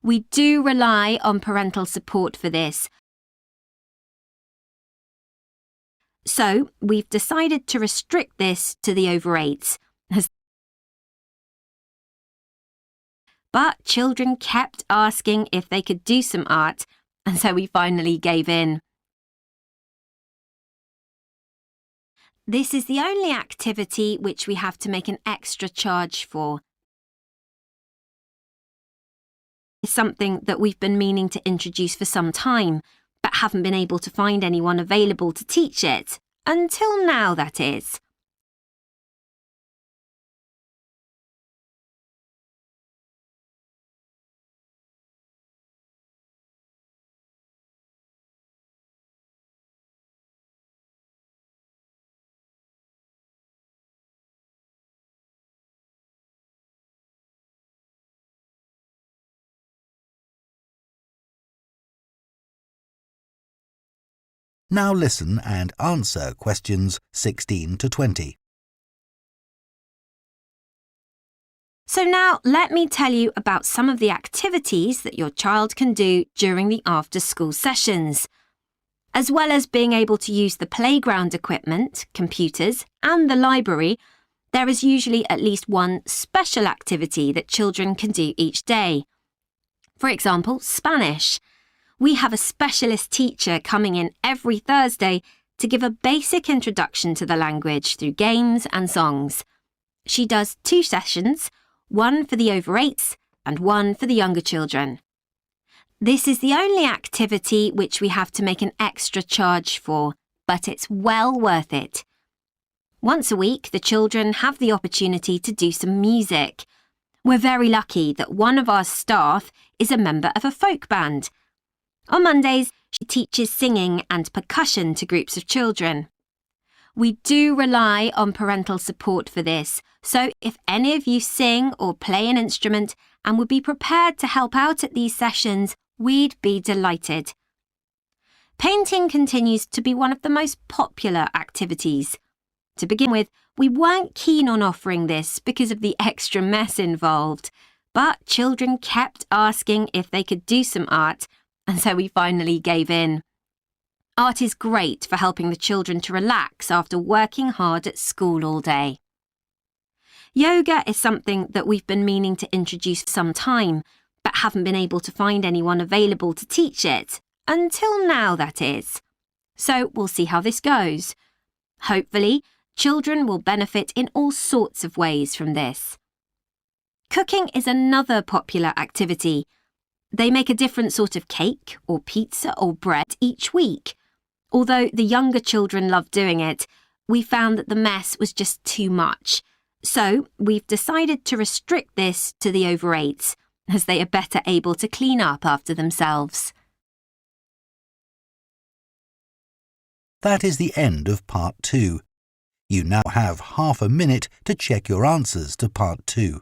We do rely on parental support for this. So, we've decided to restrict this to the over 8s. But children kept asking if they could do some art, and so we finally gave in. This is the only activity which we have to make an extra charge for. It's something that we've been meaning to introduce for some time, but haven't been able to find anyone available to teach it. Until now, that is. Now listen and answer questions 16 to 20. So now let me tell you about some of the activities that your child can do during the after-school sessions. As well as being able to use the playground equipment, computers, and the library, there is usually at least one special activity that children can do each day. For example, Spanish. We have a specialist teacher coming in every Thursday to give a basic introduction to the language through games and songs. She does 2 sessions, one for the over 8s and one for the younger children. This is the only activity which we have to make an extra charge for, but it's well worth it. Once a week, the children have the opportunity to do some music. We're very lucky that one of our staff is a member of a folk band. On Mondays, she teaches singing and percussion to groups of children. We do rely on parental support for this, so if any of you sing or play an instrument and would be prepared to help out at these sessions, we'd be delighted. Painting continues to be one of the most popular activities. To begin with, we weren't keen on offering this because of the extra mess involved, but children kept asking if they could do some art, and so we finally gave in. Art is great for helping the children to relax after working hard at school all day. Yoga is something that we've been meaning to introduce for some time, but haven't been able to find anyone available to teach it. Until now, that is. So we'll see how this goes. Hopefully, children will benefit in all sorts of ways from this. Cooking is another popular activity. They make a different sort of cake or pizza or bread each week. Although the younger children love doing it, we found that the mess was just too much. So we've decided to restrict this to the over 8s, as they are better able to clean up after themselves. That is the end of Part 2. You now have half a minute to check your answers to Part 2.